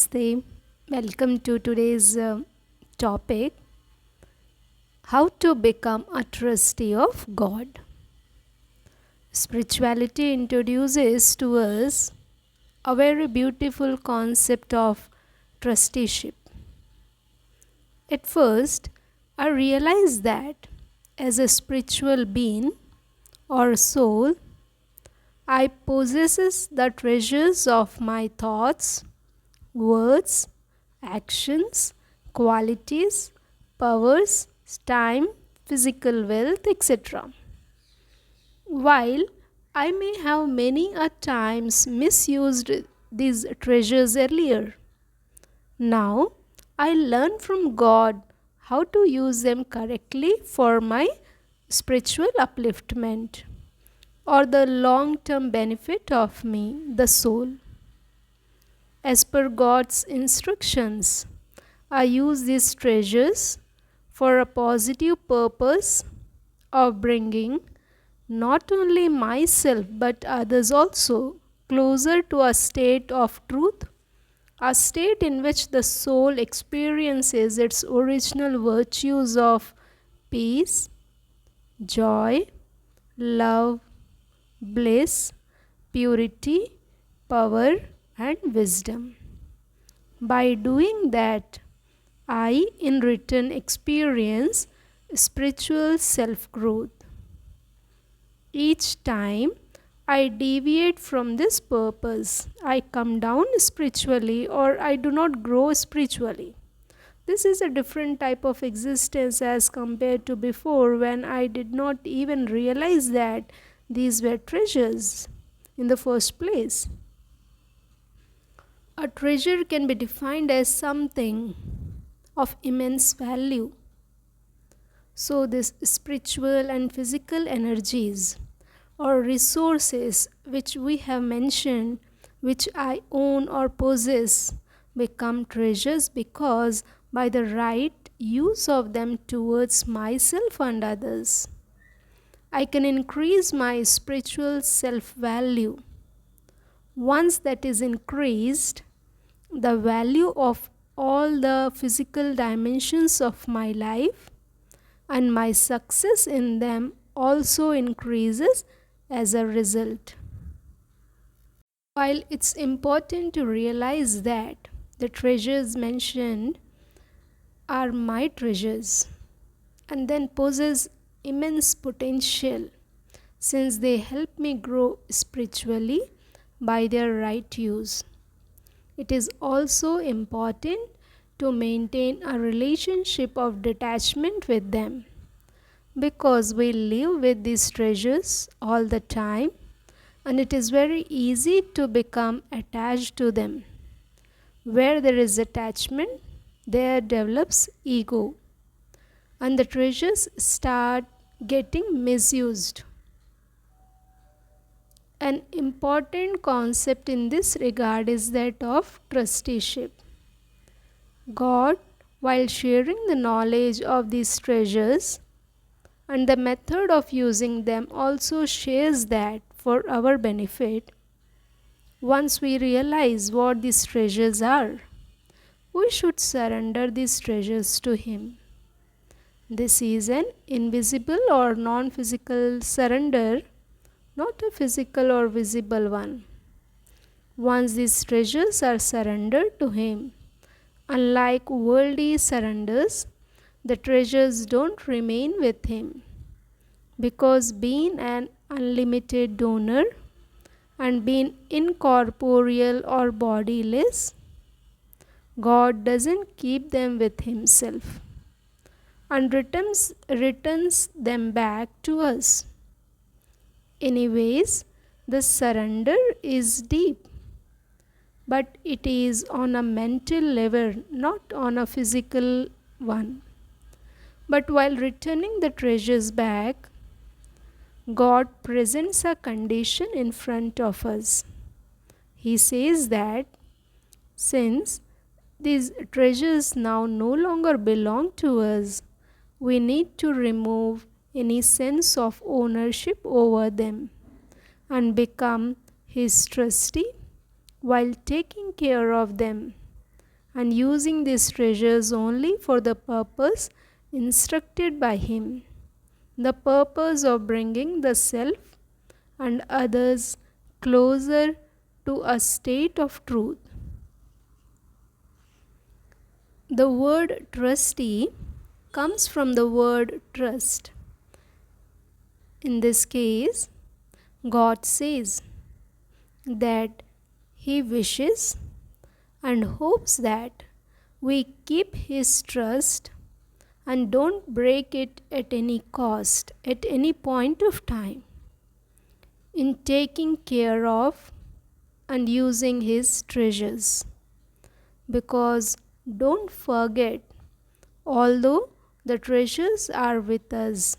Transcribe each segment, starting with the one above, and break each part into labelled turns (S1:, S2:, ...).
S1: Namaste. Welcome to today's topic, how to become a trustee of God. Spirituality introduces to us a very beautiful concept of trusteeship. At first, I realized that as a spiritual being or soul, I possesses the treasures of my thoughts, words, actions, qualities, powers, time, physical wealth, etc. While I may have many a times misused these treasures earlier, now I learn from God how to use them correctly for my spiritual upliftment or the long term benefit of me, the soul. As per God's instructions, I use these treasures for a positive purpose of bringing not only myself but others also closer to a state of truth, a state in which the soul experiences its original virtues of peace, joy, love, bliss, purity, power, and wisdom. By doing that, I in return experience spiritual self growth. Each time I deviate from this purpose, I come down spiritually or I do not grow spiritually. This is a different type of existence as compared to before, when I did not even realize that these were treasures in the first place. A treasure can be defined as something of immense value. So, these spiritual and physical energies or resources which we have mentioned, which I own or possess, become treasures because by the right use of them towards myself and others, I can increase my spiritual self value. Once that is increased, the value of all the physical dimensions of my life and my success in them also increases as a result. While it's important to realize that the treasures mentioned are my treasures and then possess immense potential, since they help me grow spiritually by their right use, it is also important to maintain a relationship of detachment with them, because we live with these treasures all the time and it is very easy to become attached to them. Where there is attachment, there develops ego and the treasures start getting misused. An important concept in this regard is that of trusteeship. God, while sharing the knowledge of these treasures and the method of using them, also shares that for our benefit. Once we realize what these treasures are, we should surrender these treasures to Him. This is an invisible or non-physical surrender, not a physical or visible one. Once these treasures are surrendered to Him, unlike worldly surrenders, the treasures don't remain with Him, because being an unlimited donor and being incorporeal or bodiless, God doesn't keep them with Himself and returns them back to us. Anyways, the surrender is deep, but it is on a mental level, not on a physical one. But while returning the treasures back, God presents a condition in front of us. He says that since these treasures now no longer belong to us, we need to remove any sense of ownership over them and become His trustee while taking care of them, and using these treasures only for the purpose instructed by Him, the purpose of bringing the self and others closer to a state of truth. The word trustee comes from the word trust. In this case, God says that He wishes and hopes that we keep His trust and don't break it at any cost, at any point of time, in taking care of and using His treasures. Because don't forget, although the treasures are with us,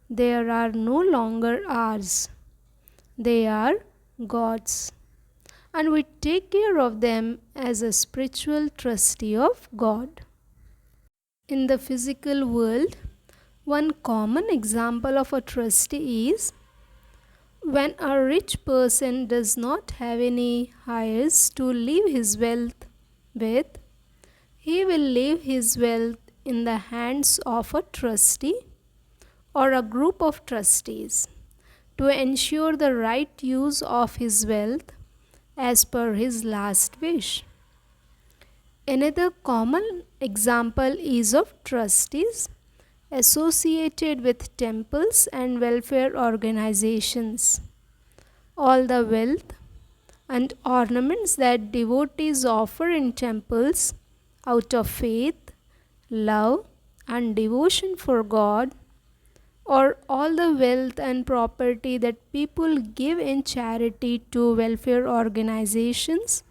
S1: they are no longer ours. They are God's. And we take care of them as a spiritual trustee of God. In the physical world, one common example of a trustee is when a rich person does not have any heirs to leave his wealth with, he will leave his wealth in the hands of a trustee or a group of trustees to ensure the right use of his wealth as per his last wish. Another common example is of trustees associated with temples and welfare organizations. All the wealth and ornaments that devotees offer in temples out of faith, love, and devotion for God, or all the wealth and property that people give in charity to welfare organizations,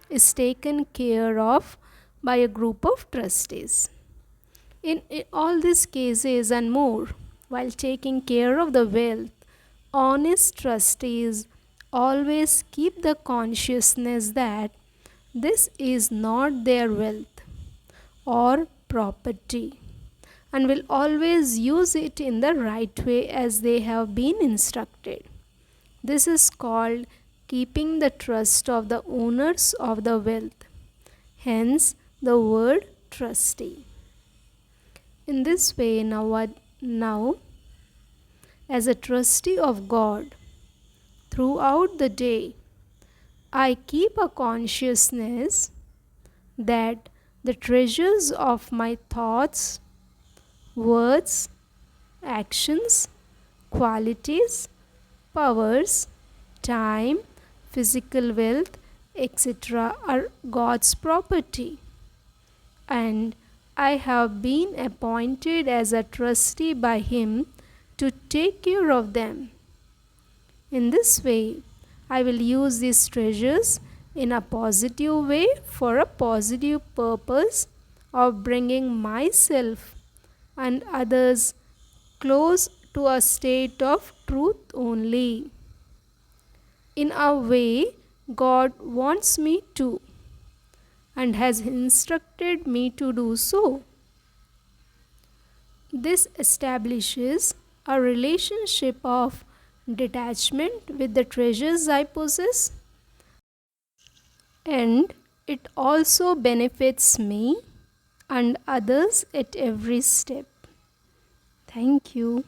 S1: is taken care of by a group of trustees. In all these cases and more, while taking care of the wealth, honest trustees always keep the consciousness that this is not their wealth or property and will always use it in the right way as they have been instructed. This is called keeping the trust of the owners of the wealth. Hence the word trustee. In this way, now as a trustee of God, throughout the day, I keep a consciousness that the treasures of my thoughts, words, actions, qualities, powers, time, physical wealth, etc. are God's property. And I have been appointed as a trustee by Him to take care of them. In this way, I will use these treasures in a positive way for a positive purpose of bringing myself and others close to a state of truth only. In a way, God wants me to and has instructed me to do so. This establishes a relationship of detachment with the treasures I possess, and it also benefits me and others at every step. Thank you.